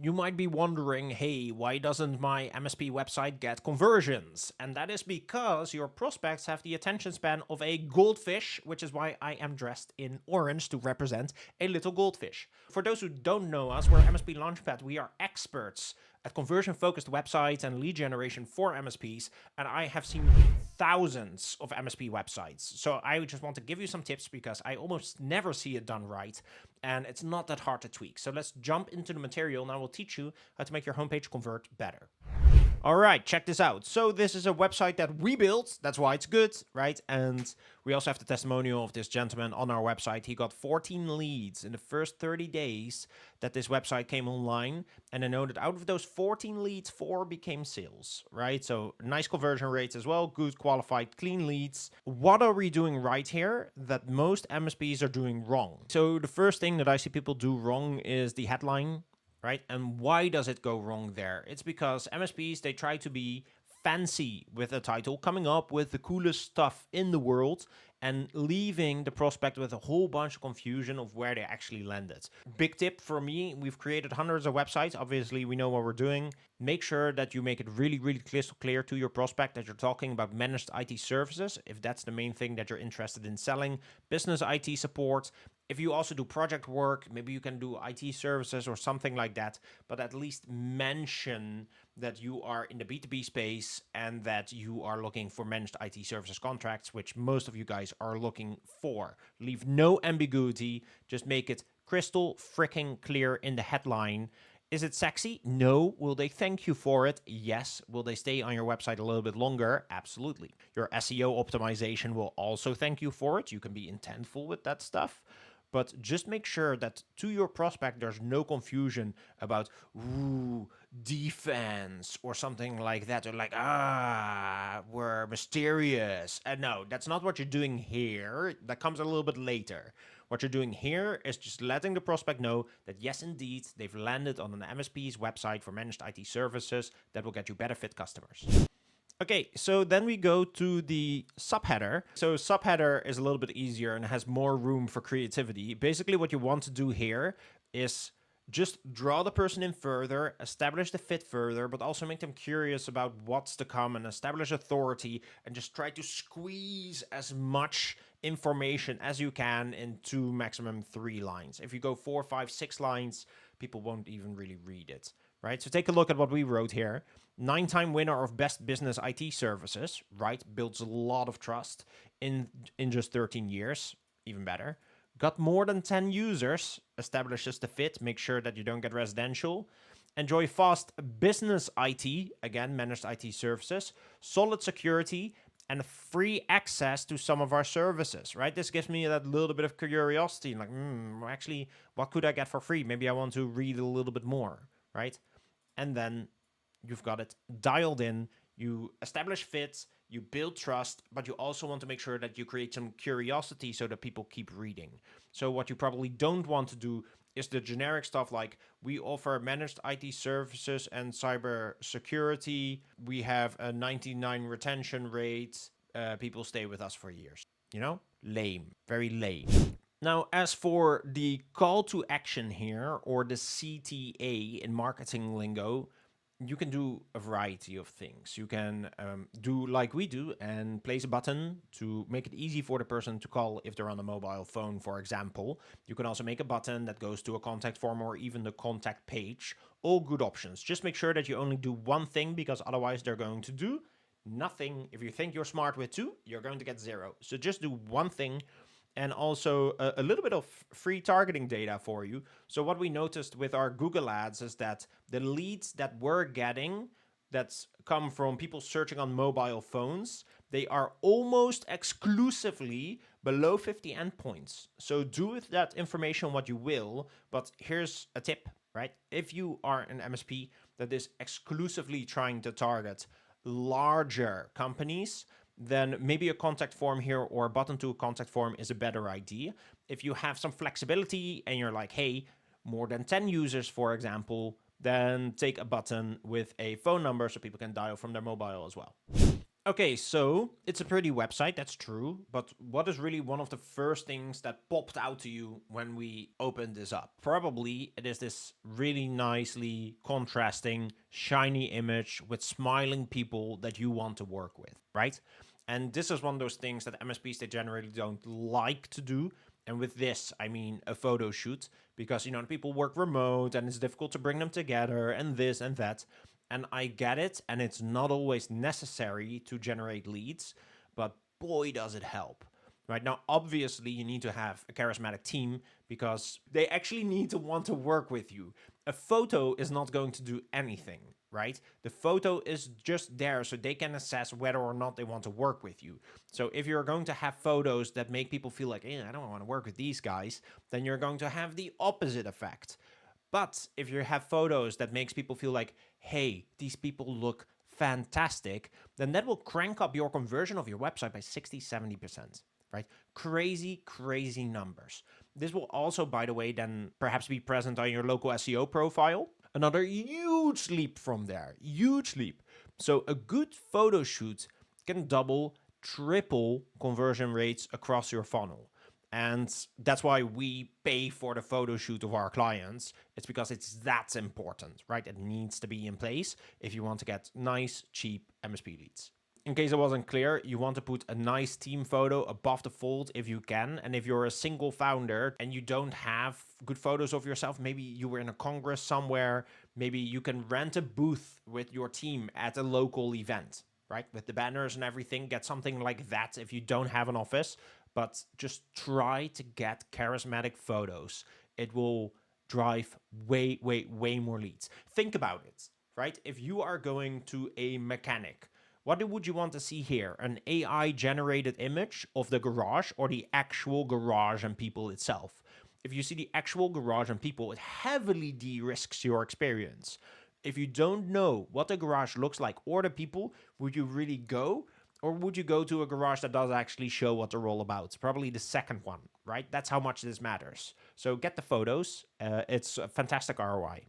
You might be wondering, hey, why doesn't my MSP website get conversions? And that is because your prospects have the attention span of a goldfish, which is why I am dressed in orange to represent a little goldfish. For those who don't know us, we're MSP Launchpad. We are experts at conversion-focused websites and lead generation for MSPs, and I have seen thousands of MSP websites. So I just want to give you some tips because I almost never see it done right, and it's not that hard to tweak. So let's jump into the material, and I will teach you how to make your homepage convert better. All right, check this out. So this is a website that we built. That's why it's good, right? And we also have the testimonial of this gentleman on our website. He got 14 leads in the first 30 days that this website came online. And I know that out of those 14 leads, 4 became sales, right? So nice conversion rates as well, good qualified, clean leads. What are we doing right here that most MSPs are doing wrong? So the first thing that I see people do wrong is the headline. Right? And why does it go wrong there? It's because MSPs, they try to be fancy with a title, coming up with the coolest stuff in the world and leaving the prospect with a whole bunch of confusion of where they actually landed. Big tip for me, we've created hundreds of websites. Obviously, we know what we're doing. Make sure that you make it really, really crystal clear to your prospect that you're talking about managed IT services, if that's the main thing that you're interested in selling, business IT support. If you also do project work, maybe you can do IT services or something like that, but at least mention that you are in the B2B space and that you are looking for managed IT services contracts, which most of you guys are looking for. Leave no ambiguity, just make it crystal freaking clear in the headline. Is it sexy? No. Will they thank you for it? Yes. Will they stay on your website a little bit longer? Absolutely. Your SEO optimization will also thank you for it. You can be intentful with that stuff. But just make sure that to your prospect, there's no confusion about, ooh, defense or something like that. Or like, we're mysterious. And no, that's not what you're doing here. That comes a little bit later. What you're doing here is just letting the prospect know that, yes, indeed, they've landed on an MSP's website for managed IT services that will get you better fit customers. Okay, so then we go to the subheader. So subheader is a little bit easier and has more room for creativity. Basically, what you want to do here is just draw the person in further, establish the fit further, but also make them curious about what's to come and establish authority and just try to squeeze as much information as you can into maximum 3 lines. If you go 4, 5, 6 lines, people won't even really read it. Right, so take a look at what we wrote here. 9-time winner of Best Business IT Services, right? Builds a lot of trust in just 13 years, even better. Got more than 10 users, establishes the fit, make sure that you don't get residential. Enjoy fast business IT, again, managed IT services. Solid security and free access to some of our services, right? This gives me that little bit of curiosity, like, actually, what could I get for free? Maybe I want to read a little bit more, right? And then you've got it dialed in, you establish fits, you build trust, but you also want to make sure that you create some curiosity so that people keep reading. So what you probably don't want to do is the generic stuff like, we offer managed IT services and cyber security, we have a 99 retention rate, people stay with us for years. You know, lame, very lame. Now, as for the call to action here, or the CTA in marketing lingo, you can do a variety of things. You can do like we do and place a button to make it easy for the person to call if they're on a mobile phone, for example. You can also make a button that goes to a contact form or even the contact page. All good options. Just make sure that you only do one thing, because otherwise they're going to do nothing. If you think you're smart with 2, you're going to get 0. So just do one thing. And also a little bit of free targeting data for you. So what we noticed with our Google ads is that the leads that we're getting that's come from people searching on mobile phones, they are almost exclusively below 50 endpoints. So do with that information what you will, but here's a tip, right? If you are an MSP that is exclusively trying to target larger companies, then maybe a contact form here or a button to a contact form is a better idea. If you have some flexibility and you're like, hey, more than 10 users, for example, then take a button with a phone number so people can dial from their mobile as well. Okay, so it's a pretty website, that's true. But what is really one of the first things that popped out to you when we opened this up? Probably it is this really nicely contrasting, shiny image with smiling people that you want to work with, right? And this is one of those things that MSPs they generally don't like to do. And with this, I mean a photo shoot, because people work remote and it's difficult to bring them together and this and that. And I get it, and it's not always necessary to generate leads, but boy, does it help. Right now, obviously, you need to have a charismatic team because they actually need to want to work with you. A photo is not going to do anything, right? The photo is just there so they can assess whether or not they want to work with you. So if you're going to have photos that make people feel like, I don't want to work with these guys, then you're going to have the opposite effect. But if you have photos that makes people feel like, hey, these people look fantastic, then that will crank up your conversion of your website by 60, 70%, right? Crazy, crazy numbers. This will also, by the way, then perhaps be present on your local SEO profile. Another huge leap from there, huge leap. So a good photo shoot can double, triple conversion rates across your funnel. And that's why we pay for the photo shoot of our clients. It's because it's that important, right? It needs to be in place if you want to get nice, cheap MSP leads. In case it wasn't clear, you want to put a nice team photo above the fold if you can. And if you're a single founder and you don't have good photos of yourself, maybe you were in a congress somewhere, maybe you can rent a booth with your team at a local event, right? With the banners and everything, get something like that if you don't have an office. But just try to get charismatic photos. It will drive way, way, way more leads. Think about it, right? If you are going to a mechanic, what would you want to see here? An AI generated image of the garage or the actual garage and people itself? If you see the actual garage and people, it heavily de-risks your experience. If you don't know what the garage looks like or the people, would you really go? Or would you go to a garage that does actually show what they're all about? It's probably the second one, right? That's how much this matters. So get the photos. It's a fantastic ROI.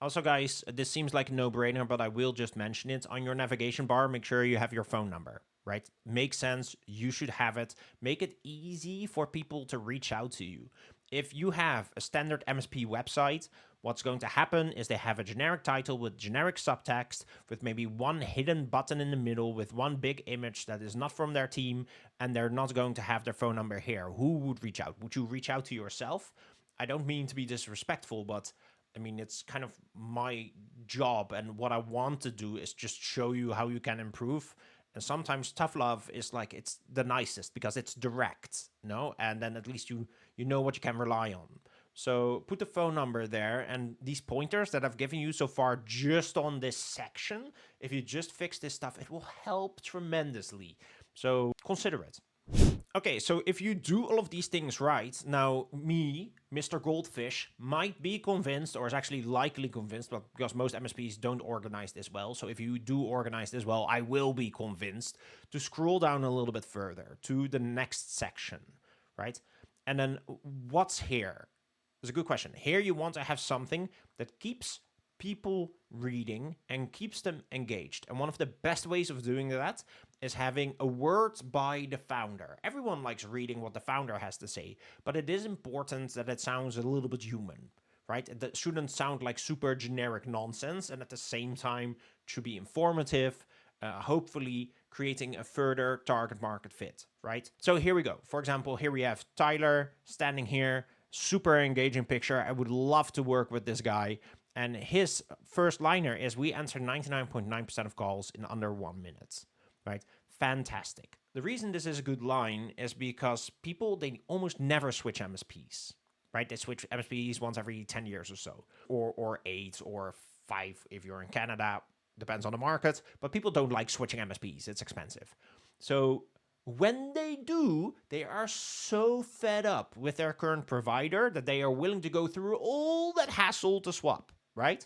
Also, guys, this seems like a no-brainer, but I will just mention it. On your navigation bar, make sure you have your phone number, right? Makes sense. You should have it. Make it easy for people to reach out to you. If you have a standard MSP website, what's going to happen is they have a generic title with generic subtext, with maybe one hidden button in the middle, with one big image that is not from their team, and they're not going to have their phone number here. Who would reach out? Would you reach out to yourself? I don't mean to be disrespectful, but I mean, it's kind of my job, and what I want to do is just show you how you can improve. And sometimes tough love is like it's the nicest because it's direct, no? And then at least you know what you can rely on. So put the phone number there, and these pointers that I've given you so far just on this section, if you just fix this stuff, it will help tremendously. So consider it. Okay, so if you do all of these things right, now me, Mr. Goldfish, might be convinced, or is actually likely convinced, but because most MSPs don't organize this well, so if you do organize this well, I will be convinced to scroll down a little bit further to the next section, right? And then what's here? It's a good question. Here you want to have something that keeps people reading and keeps them engaged. And one of the best ways of doing that is having a word by the founder. Everyone likes reading what the founder has to say, but it is important that it sounds a little bit human, right? It shouldn't sound like super generic nonsense, and at the same time should be informative, hopefully creating a further target market fit, right? So here we go. For example, here we have Tyler standing here, super engaging picture. I would love to work with this guy. And his first liner is, we answer 99.9% of calls in under 1 minute, right? Fantastic. The reason this is a good line is because people, they almost never switch MSPs, right? They switch MSPs once every 10 years or so, or 8 or 5 if you're in Canada, depends on the market, but people don't like switching MSPs. It's expensive. So when they do, they are so fed up with their current provider that they are willing to go through all that hassle to swap, right?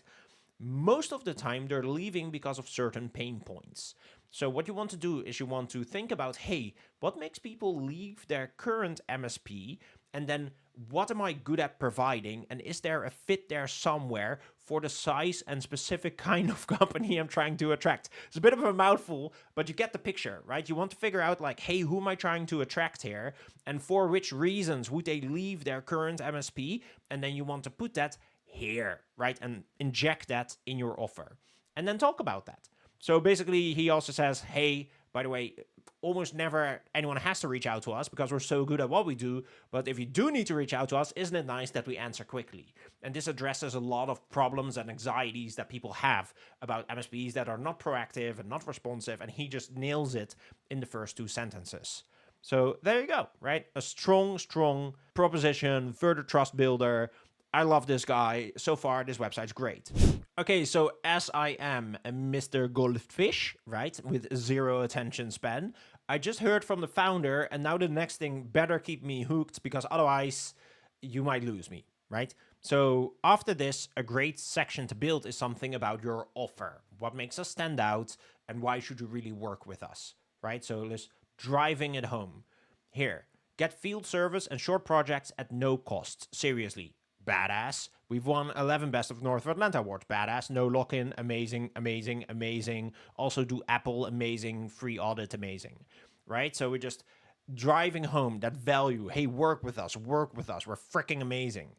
Most of the time, they're leaving because of certain pain points. So what you want to do is you want to think about, hey, what makes people leave their current MSP? And then what am I good at providing, and is there a fit there somewhere for the size and specific kind of company I'm trying to attract? It's a bit of a mouthful, but you get the picture, right? You want to figure out like, hey, who am I trying to attract here, and for which reasons would they leave their current MSP, and then you want to put that here, right, and inject that in your offer, and then talk about that. So basically, he also says, hey, by the way, almost never anyone has to reach out to us because we're so good at what we do. But if you do need to reach out to us, isn't it nice that we answer quickly? And this addresses a lot of problems and anxieties that people have about MSPs that are not proactive and not responsive. And he just nails it in the first 2 sentences. So there you go, right? A strong proposition, further trust builder. I love this guy. So far, this website's great. Okay, so as I am a Mr. Goldfish, right, with 0 attention span, I just heard from the founder, and now the next thing better keep me hooked, because otherwise you might lose me, right? So after this, a great section to build is something about your offer. What makes us stand out, and why should you really work with us, right? So let's driving it home. Here, get field service and short projects at no cost. Seriously. Badass. We've won 11 Best of North of Atlanta awards. Badass. No lock-in. Amazing, amazing, amazing. Also do Apple. Amazing. Free audit. Amazing. Right? So we're just driving home that value. Hey, work with us. Work with us. We're freaking amazing.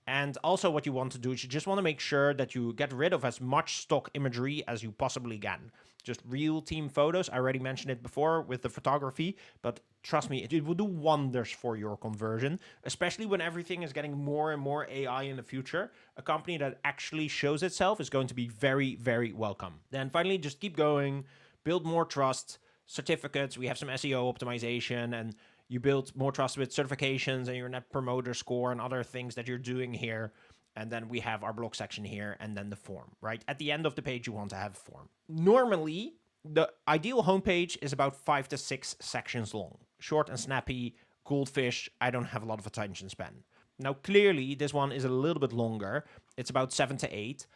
And also what you want to do is you just want to make sure that you get rid of as much stock imagery as you possibly can. Just real team photos. I already mentioned it before with the photography, but trust me, it will do wonders for your conversion, especially when everything is getting more and more AI in the future. A company that actually shows itself is going to be very, very welcome. Then finally, just keep going, build more trust, certificates. We have some SEO optimization, and you build more trust with certifications and your net promoter score and other things that you're doing here. And then we have our blog section here, and then the form, right? At the end of the page, you want to have a form. Normally, the ideal homepage is about 5 to 6 sections long. Short and snappy, goldfish. I don't have a lot of attention span. Now, clearly, this one is a little bit longer. It's about 7 to 8.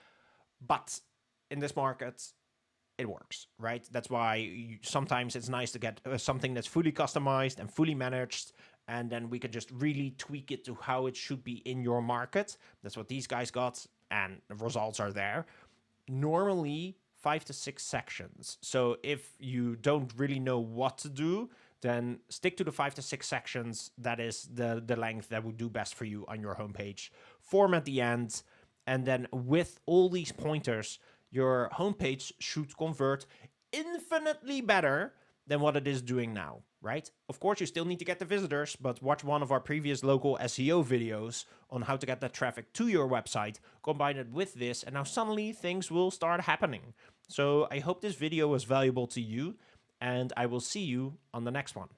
But in this market, it works, right? That's why sometimes it's nice to get something that's fully customized and fully managed, and then we can just really tweak it to how it should be in your market. That's what these guys got, and the results are there. Normally, 5 to 6 sections. So if you don't really know what to do, then stick to the 5 to 6 sections. That is the length that would do best for you on your homepage. Form at the end, and then with all these pointers, your homepage should convert infinitely better than what it is doing now, right? Of course, you still need to get the visitors, but watch one of our previous local SEO videos on how to get that traffic to your website, combine it with this, and now suddenly things will start happening. So I hope this video was valuable to you, and I will see you on the next one.